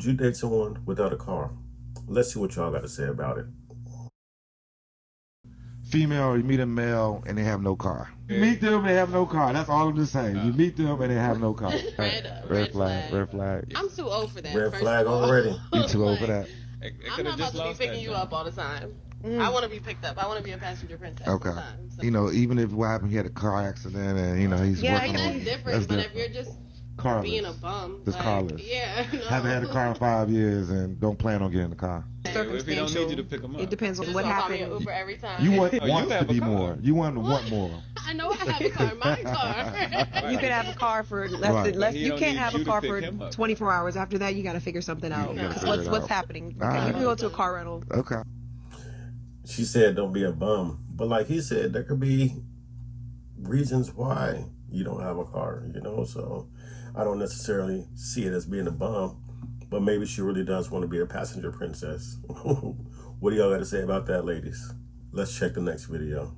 Would you date someone without a car? Let's see what y'all got to say about it. Female, you meet a male and they have no car. You meet them and they have no car. That's all I'm just saying. You meet them and they have no car. Red flag. Red flag. I'm too old for that. Red flag already. You too old for that. I'm not about to be picking you up all the time. I want to be picked up. I want to be a passenger princess. Okay. Sometimes. You know, even if what happened, he had a car accident and you know he's working on that's different. But if you're just carless. being a bum, Just like, carless. yeah, no. Haven't had a car in 5 years and don't plan on getting a car. If he don't need you to pick him up. It depends on what Call me happened. an Uber every time. You want you to have be a car. more. You want to want more. I know I have a car. My car. You can have a car for less Right. than less. He You don't can't need have you a to car pick for him up. 24 hours. After that, you got to figure something out. gotta Because figure it what's out. happening? All right. You can go to a car rental. Okay. She said don't be a bum. But like he said, there could be reasons why you don't have a car, so I don't necessarily see it as being a bum, but maybe she really does want to be a passenger princess. What do y'all got to say about that, ladies? Let's check the next video.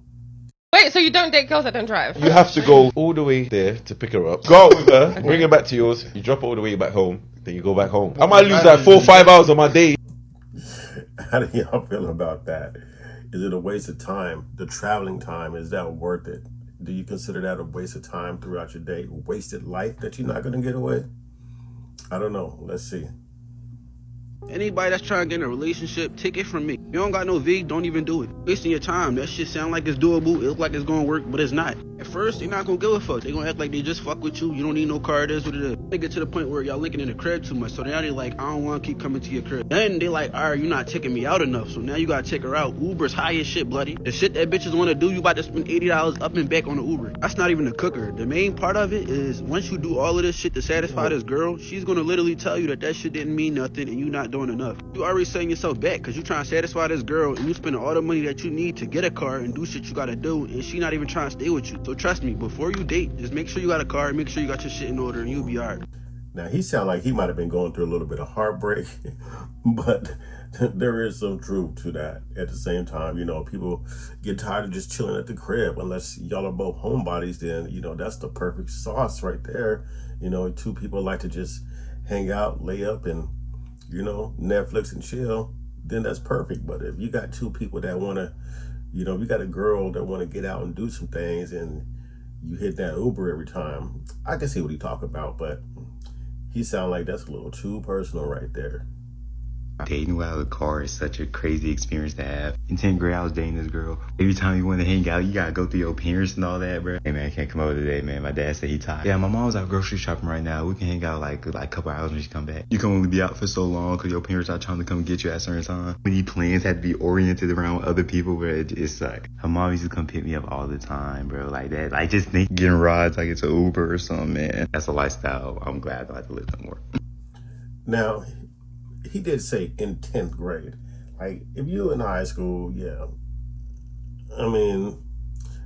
Wait, so you don't date girls that don't drive? You have to go all the way there to pick her up. Go out with her, bring her back to yours. You drop her all the way back home, then you go back home. I might lose like 4 or 5 hours of my day. How do y'all feel about that? Is it a waste of time? The traveling time, is that worth it? Do you consider that a waste of time throughout your day? Wasted life that you're not going to get away? I don't know. Let's see. Anybody that's trying to get in a relationship, take it from me. You don't got no V, don't even do it. Wasting your time. That shit sound like it's doable. It look like it's gonna work, but it's not. At first, they not gonna give a fuck. They gonna act like they just fuck with you. You don't need no car. It is what it is. They get to the point where y'all linking in the crib too much. So now they like, I don't want to keep coming to your crib. Then they like, all right, you're not taking me out enough. So now you gotta take her out. Uber's high as shit, bloody. The shit that bitches want to do, you about to spend $80 up and back on the Uber. That's not even a cooker. The main part of it is once you do all of this shit to satisfy this girl, she's gonna literally tell you that shit didn't mean nothing and you not doing enough. You already setting yourself back because you trying to satisfy this girl and you spending all the money that you need to get a car and do shit you gotta do, and she not even trying to stay with you. So trust me, before you date, just make sure you got a car, make sure you got your shit in order, and you'll be alright. Now, he sound like he might have been going through a little bit of heartbreak, but there is some truth to that. At the same time, people get tired of just chilling at the crib. Unless y'all are both homebodies, then, that's the perfect sauce right there. Two people like to just hang out, lay up, and, Netflix and chill, then that's perfect. But if you got two people that want to, if you got a girl that want to get out and do some things and you hit that Uber every time, I can see what he talking about, but he sound like that's a little too personal right there. Dating without a car is such a crazy experience to have. In 10th grade, I was dating this girl. Every time you want to hang out, you gotta go through your parents and all that, bro. Hey, man, I can't come over today, man. My dad said he tired. Yeah, my mom's out grocery shopping right now. We can hang out like a couple hours when she come back. You can only be out for so long because your parents are trying to come get you at a certain time. Many plans had to be oriented around other people, bro. It's like, her mom used to come pick me up all the time, bro. Like that. Like just think getting rides like it's an Uber or something, man. That's a lifestyle I'm glad I don't have to live no more. Now, he did say in 10th grade. Like, if you in high school, yeah, I mean,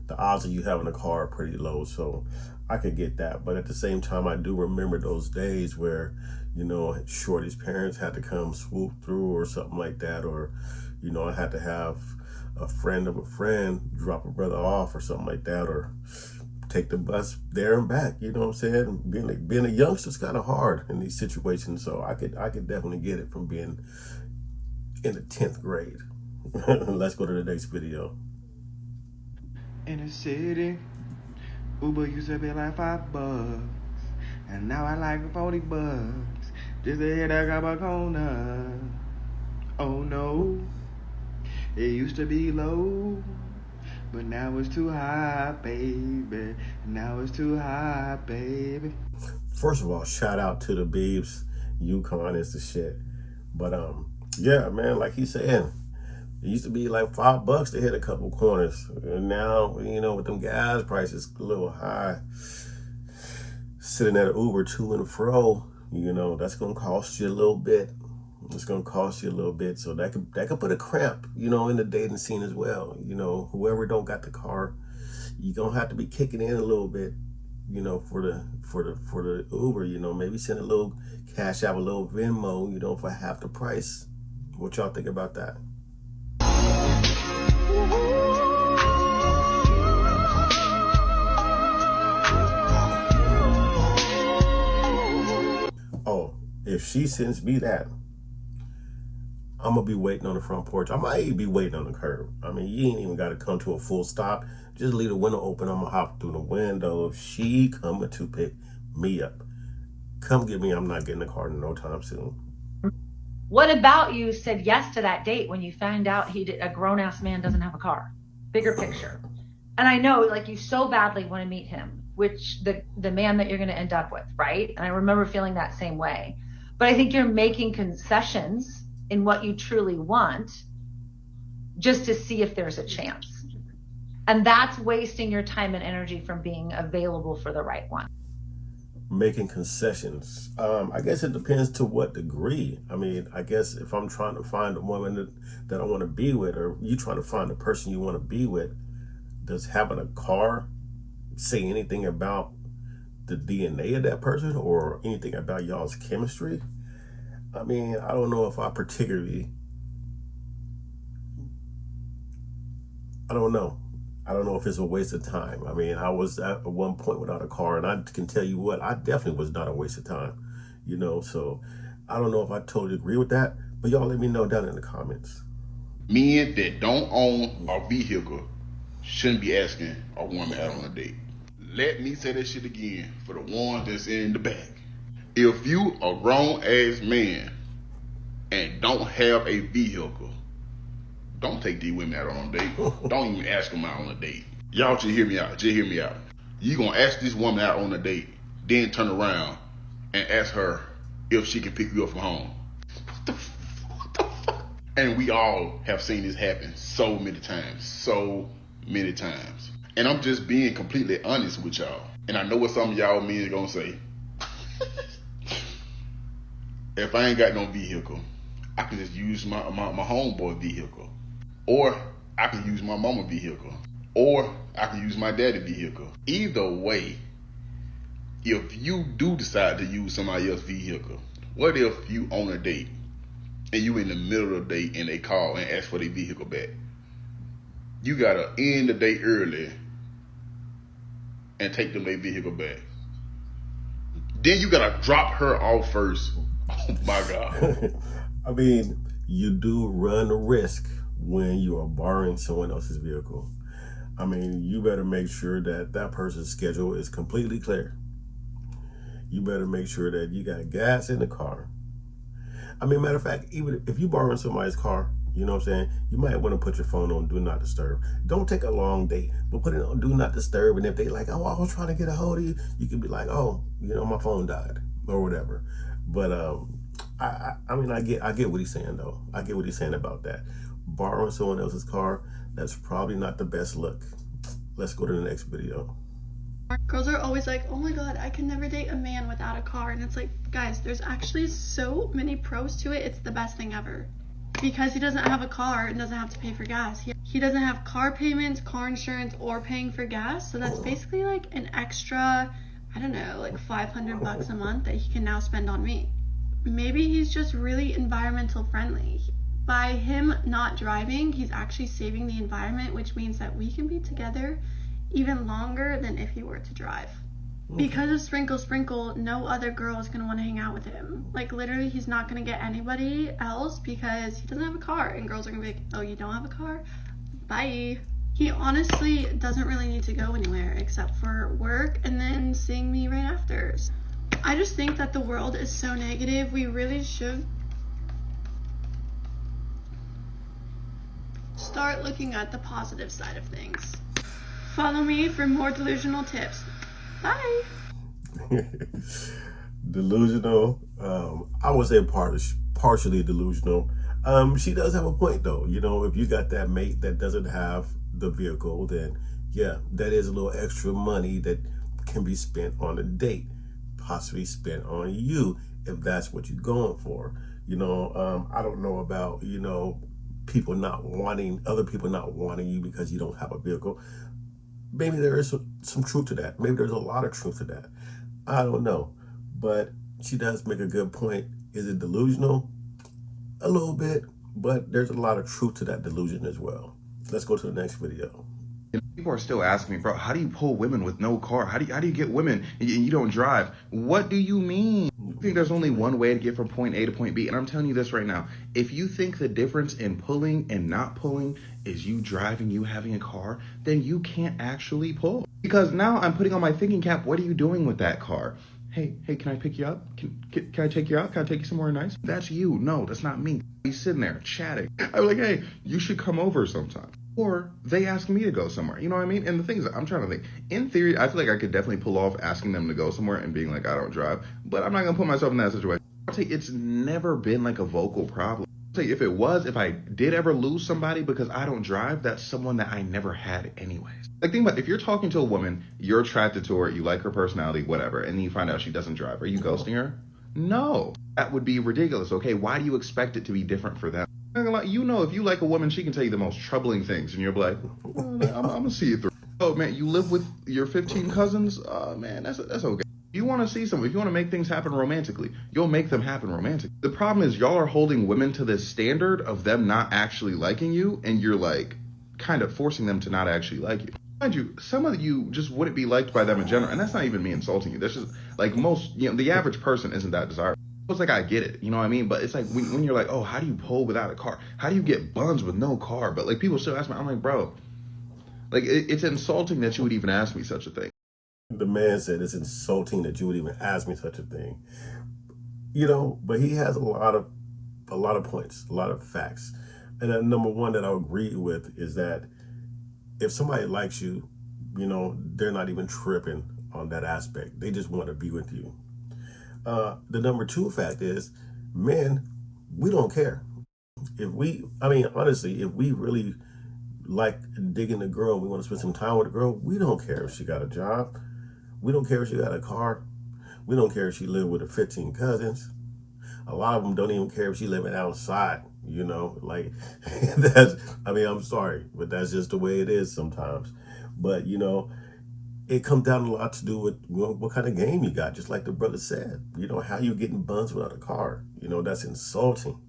the odds of you having a car are pretty low, so I could get that. But at the same time, I do remember those days where, Shorty's parents had to come swoop through or something like that, or, I had to have a friend of a friend drop a brother off or something like that, or take the bus there and back. You know what I'm saying? Being a youngster is kind of hard in these situations, so I could definitely get it from being in the 10th grade. Let's go to the next video. In the city, Uber used to be like $5, and now I like $40. Just to hit that corner. Oh no, it used to be low, but now it's too high, baby. Now it's too high, baby. First of all, shout out to the Beebs. Yukon is the shit. But yeah, man, like he's saying, it used to be like $5 to hit a couple corners. And now, with them gas prices a little high, sitting at an Uber to and fro, that's gonna cost you a little bit. It's gonna cost you a little bit, so that could put a cramp, in the dating scene as well. Whoever don't got the car, you gonna have to be kicking in a little bit, for the Uber. Maybe send a little cash out, a little Venmo, for half the price. What y'all think about that? Oh, If she sends me that, I'm gonna be waiting on the front porch. I might even be waiting on the curb. I mean, you ain't even got to come to a full stop. Just leave the window open. I'm gonna hop through the window. If she coming to pick me up, come get me. I'm not getting the car in no time soon. What about you said yes to that date when you found out a grown-ass man doesn't have a car? Bigger picture. And I know, like, you so badly want to meet him, which the man that you're going to end up with, right? And I remember feeling that same way. But I think you're making concessions in what you truly want just to see if there's a chance. And that's wasting your time and energy from being available for the right one. Making concessions. I guess it depends to what degree. I mean, I guess if I'm trying to find a woman that I want to be with, or you trying to find a person you want to be with, does having a car say anything about the DNA of that person or anything about y'all's chemistry? I mean, I don't know if I particularly, I don't know if it's a waste of time. I mean, I was at one point without a car, and I can tell you what, I definitely was not a waste of time, you know? So I don't know if I totally agree with that, but y'all let me know down in the comments. Men that don't own a vehicle shouldn't be asking a woman out on a date. Let me say that shit again for the ones that's in the back. If you a grown ass man and don't have a vehicle, don't take these women out on a date. Don't even ask them out on a date. Y'all just hear me out. Just hear me out. You gonna ask this woman out on a date, then turn around and ask her if she can pick you up from home. What the fuck? And we all have seen this happen so many times. So many times. And I'm just being completely honest with y'all. And I know what some of y'all men are gonna say. If I ain't got no vehicle, I can just use my homeboy vehicle. Or I can use my mama vehicle. Or I can use my daddy vehicle. Either way, if you do decide to use somebody else's vehicle, what if you on a date and you in the middle of the date and they call and ask for their vehicle back? You gotta end the date early and take them their vehicle back. Then you gotta drop her off first. Oh my God. I mean, you do run a risk when you are borrowing someone else's vehicle. I mean, you better make sure that that person's schedule is completely clear. You better make sure that you got gas in the car. I mean, matter of fact, even if you borrow somebody's car, you know what I'm saying, you might want to put your phone on Do Not Disturb. Don't take a long date, but put it on Do Not Disturb. And if they like, oh, I was trying to get a hold of you, you can be like, oh, you know, my phone died or whatever. But I mean, I get what he's saying though. I get what he's saying about that. Borrowing someone else's car, that's probably not the best look. Let's go to the next video. Girls are always like, oh my God, I can never date a man without a car. And it's like, guys, there's actually so many pros to it. It's the best thing ever. Because he doesn't have a car and doesn't have to pay for gas. He doesn't have car payments, car insurance, or paying for gas. So that's basically like an extra, I don't know, like $500 a month that he can now spend on me. Maybe he's just really environmental friendly. By him not driving, he's actually saving the environment, which means that we can be together even longer than if he were to drive. Because of Sprinkle Sprinkle, no other girl is going to want to hang out with him. Like, literally, he's not going to get anybody else because he doesn't have a car. And girls are going to be like, oh, you don't have a car? Bye. He honestly doesn't really need to go anywhere except for work and then seeing me right after. I just think that the world is so negative. We really should start looking at the positive side of things. Follow me for more delusional tips. Bye. Delusional. I would say partially delusional. She does have a point though. You know, if you got that mate that doesn't have the vehicle, then yeah, that is a little extra money that can be spent on a date, possibly spent on you if that's what you're going for. You know, I don't know about, you know, other people not wanting you because you don't have a vehicle. Maybe there is some truth to that. Maybe there's a lot of truth to that. I don't know. But she does make a good point. Is it delusional? A little bit, but there's a lot of truth to that delusion as well. Let's go to the next video. People are still asking me, bro, how do you pull women with no car? How do you get women and you don't drive? What do you mean? I think there's only one way to get from point A to point B, and I'm telling you this right now. If you think the difference in pulling and not pulling is you driving, you having a car, then you can't actually pull. Because now I'm putting on my thinking cap, what are you doing with that car? Hey, can I pick you up? Can I take you out? Can I take you somewhere nice? That's you. No, that's not me. He's sitting there chatting. I'm like, hey, you should come over sometime. Or they ask me to go somewhere. You know what I mean? And the thing is, I'm trying to think. In theory, I feel like I could definitely pull off asking them to go somewhere and being like, I don't drive. But I'm not going to put myself in that situation. I'll tell you, it's never been like a vocal problem. I'll tell you, if I did ever lose somebody because I don't drive, that's someone that I never had anyways. Like, think about it. If you're talking to a woman, you're attracted to her, you like her personality, whatever, and then you find out she doesn't drive. Are you ghosting her? No. That would be ridiculous, okay? Why do you expect it to be different for them? You know, if you like a woman, she can tell you the most troubling things, and you're like, I'm gonna see it through. Oh man, you live with your 15 cousins? Man, that's okay. You want to see something, if you want to make things happen romantically, you'll make them happen romantically. The problem is y'all are holding women to this standard of them not actually liking you, and you're like kind of forcing them to not actually like you. Mind you, some of you just wouldn't be liked by them in general, and that's not even me insulting you. That's just like most, the average person isn't that desirable. It's like, I get it, you know what I mean? But it's like when you're like, oh, how do you pull without a car? How do you get buns with no car? But like, people still ask me, I'm like, bro, like it's insulting that you would even ask me such a thing. The man said it's insulting that you would even ask me such a thing. But he has a lot of points, a lot of facts. And number one that I agree with is that if somebody likes you, they're not even tripping on that aspect. They just want to be with you. The number two fact is, men, we don't care. Honestly, if we really like digging the girl, we want to spend some time with the girl, we don't care if she got a job. We don't care if she got a car. We don't care if she lived with her 15 cousins. A lot of them don't even care if she living outside, I'm sorry, but that's just the way it is sometimes. But, it comes down a lot to do with what kind of game you got, just like the brother said. How you getting buns without a car? That's insulting.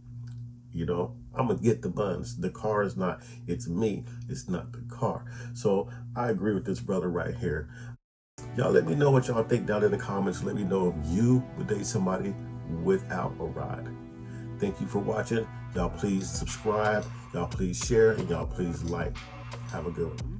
I'm going to get the buns. The car is not, it's me. It's not the car. So I agree with this brother right here. Y'all let me know what y'all think down in the comments. Let me know if you would date somebody without a ride. Thank you for watching. Y'all please subscribe. Y'all please share. And y'all please like. Have a good one.